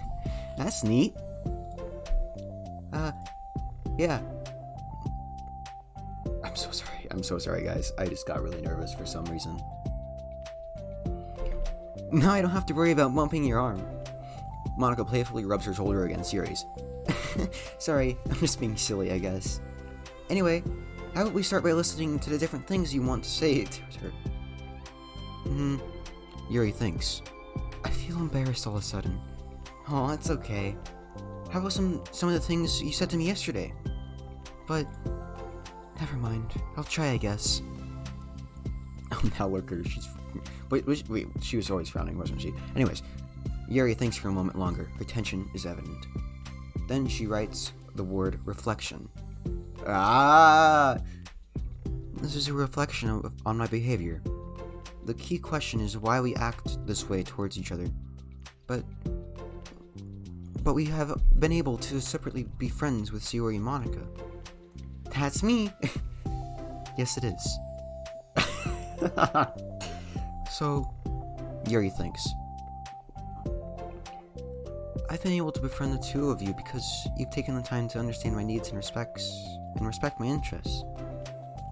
That's neat. Yeah. I'm so sorry, guys. I just got really nervous for some reason. Now I don't have to worry about bumping your arm. Monica playfully rubs her shoulder against Yuri's. Sorry, I'm just being silly, I guess. Anyway, how about we start by listening to the different things you want to say to her? Yuri thinks. I feel embarrassed all of a sudden. Oh, that's okay. How about some of the things you said to me yesterday? But, never mind. I'll try, I guess. Oh, now look at her. Wait, she was always frowning, wasn't she? Anyways, Yuri thinks for a moment longer. Her tension is evident. Then she writes the word reflection. This is a reflection on my behavior. The key question is why we act this way towards each other. But we have been able to separately be friends with Sayori and Monica. That's me. Yes, it is. So, Yuri thinks. I've been able to befriend the two of you because you've taken the time to understand my needs and respect my interests.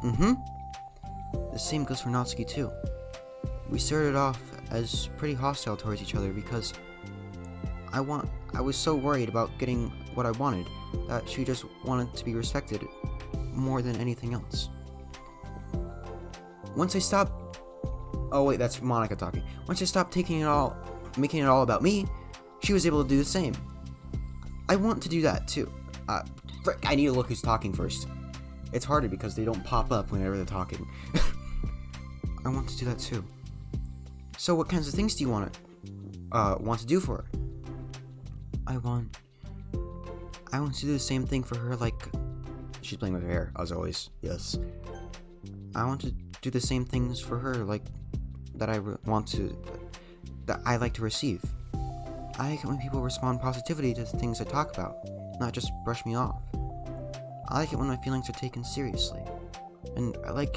The same goes for Natsuki too. We started off as pretty hostile towards each other because I was so worried about getting what I wanted that she just wanted to be respected more than anything else. Once I stopped... Oh wait, that's Monica talking. Once I stopped making it all about me, she was able to do the same. I want to do that too. Frick, I need to look who's talking first. It's harder because they don't pop up whenever they're talking. I want to do that too. So what kinds of things do you want to do for her? I want to do the same thing for her, like... She's playing with her hair, as always. Yes. I want to do the same things for her, like, that I like to receive. I like it when people respond positively to the things I talk about, not just brush me off. I like it when my feelings are taken seriously. And I like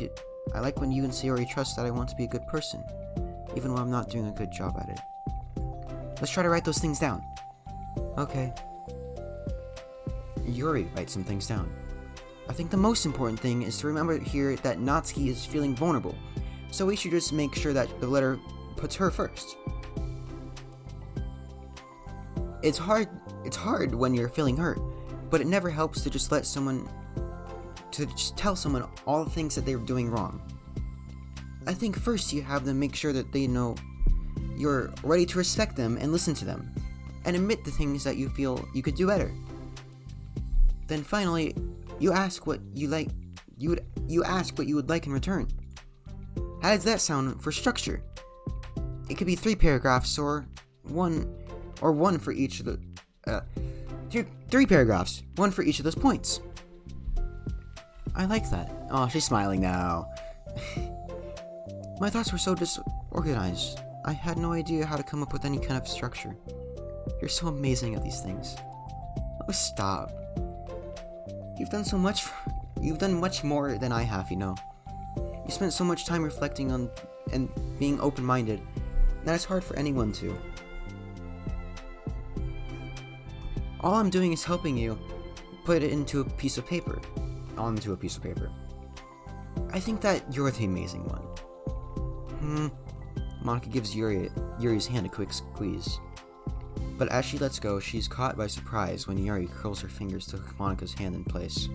when you and Sayori trust that I want to be a good person, even when I'm not doing a good job at it. Let's try to write those things down. Okay. Yuri writes some things down. I think the most important thing is to remember here that Natsuki is feeling vulnerable, so we should just make sure that the letter puts her first. It's hard when you're feeling hurt, but it never helps to just tell someone all the things that they're doing wrong. I think first you have them make sure that they know you're ready to respect them and listen to them, and admit the things that you feel you could do better. Then finally, you ask what you ask what you would like in return. How does that sound for structure? It could be 3 paragraphs or one for each of the 3 paragraphs, 1 for each of those points. I like that. Oh, she's smiling now. My thoughts were so disorganized. I had no idea how to come up with any kind of structure. You're so amazing at these things. Oh, stop. You've done much more than I have, you know. You spent so much time reflecting on and being open-minded, that it's hard for anyone to. All I'm doing is helping you put it onto a piece of paper. I think that you're the amazing one. Monica gives Yuri's hand a quick squeeze. But as she lets go, she's caught by surprise when Yuri curls her fingers to hook Monica's hand in place.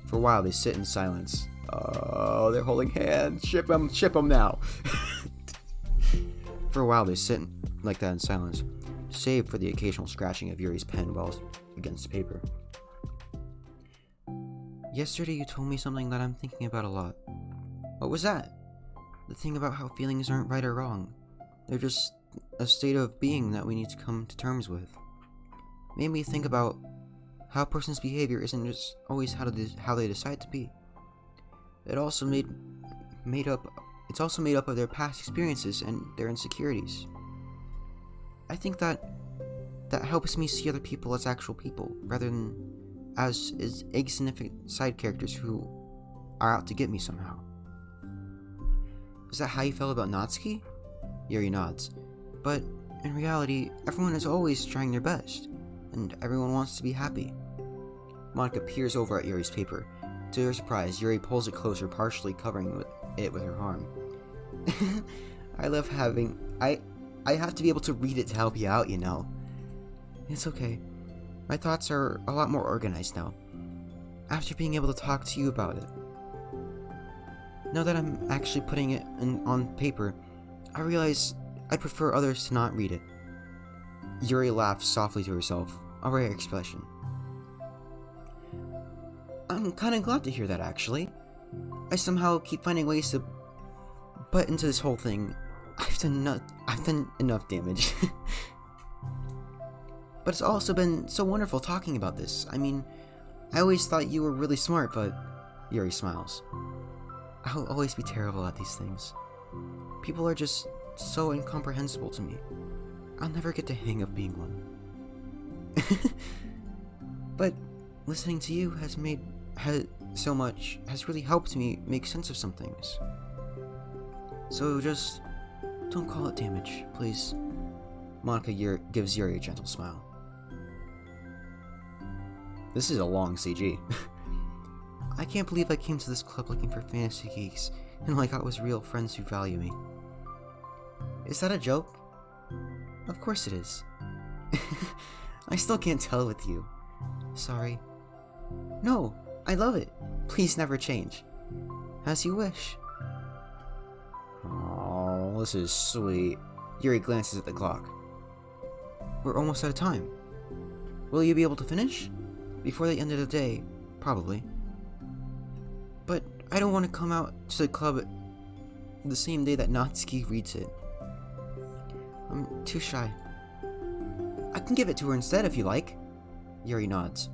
For a while, they sit in silence, Oh, they're holding hands. Ship them now. For a while, they sit like that in silence, save for the occasional scratching of Yuri's pen while against the paper. Yesterday, you told me something that I'm thinking about a lot. What was that? The thing about how feelings aren't right or wrong. They're just a state of being that we need to come to terms with. Made me think about how a person's behavior isn't just always how they decide to be. It's also made up of their past experiences and their insecurities. I think that helps me see other people as actual people, rather than as insignificant side characters who are out to get me somehow. Is that how you felt about Natsuki? Yuri nods. But in reality, everyone is always trying their best, and everyone wants to be happy. Monica peers over at Yuri's paper. To her surprise, Yuri pulls it closer, partially covering it with her arm. I love having... I have to be able to read it to help you out, you know. It's okay. My thoughts are a lot more organized now, after being able to talk to you about it. Now that I'm actually putting it on paper, I realize I'd prefer others to not read it. Yuri laughs softly to herself, a rare expression. I'm kinda glad to hear that, actually. I somehow keep finding ways to butt into this whole thing. I've done enough damage. But it's also been so wonderful talking about this. I mean, I always thought you were really smart, but... Yuri smiles. I'll always be terrible at these things. People are just so incomprehensible to me. I'll never get the hang of being one. But listening to you has really helped me make sense of some things. So just don't call it damage, please. Monica gives Yuri a gentle smile. This is a long CG. I can't believe I came to this club looking for fantasy geeks, and I got was real friends who value me. Is that a joke? Of course it is. I still can't tell with you. Sorry. No, I love it. Please never change. As you wish. Oh, this is sweet. Yuri glances at the clock. We're almost out of time. Will you be able to finish? Before the end of the day, probably. But I don't want to come out to the club the same day that Natsuki reads it. I'm too shy. I can give it to her instead if you like. Yuri nods.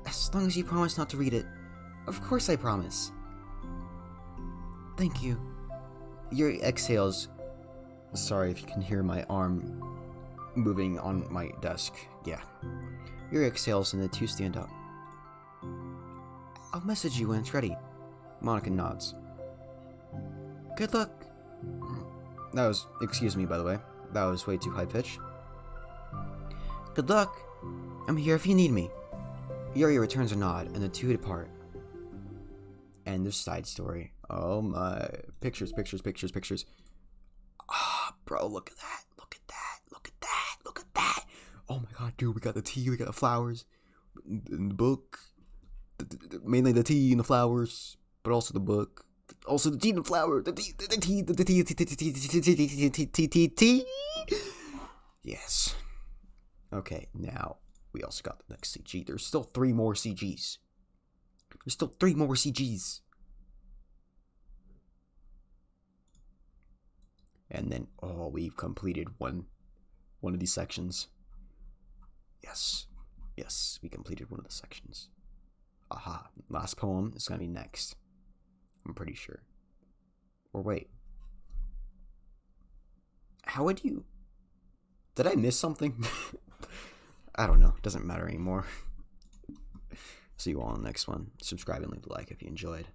As long as you promise not to read it. Of course I promise. Thank you. Yuri exhales. Sorry if you can hear my arm moving on my desk. Yeah. Yuri exhales and the two stand up. I'll message you when it's ready. Monica nods. Good luck. Excuse me, by the way. That was way too high pitched. Good luck. I'm here if you need me. Yuri returns a nod, and the two depart. End of side story. Oh my. Pictures. Ah, bro, look at that. Look at that. Oh my god, dude, we got the tea, we got the flowers. In the book. Mainly the tea and the flowers, but also the book. Also the tea and the flower. The tea. Yes. Okay, now we also got the next CG. There's still 3 more CGs. And then, we've completed one of these sections. Yes, we completed one of the sections. Aha, last poem is gonna be next. I'm pretty sure. Or wait. How would you... Did I miss something? I don't know. It doesn't matter anymore. See you all in the next one. Subscribe and leave a like if you enjoyed.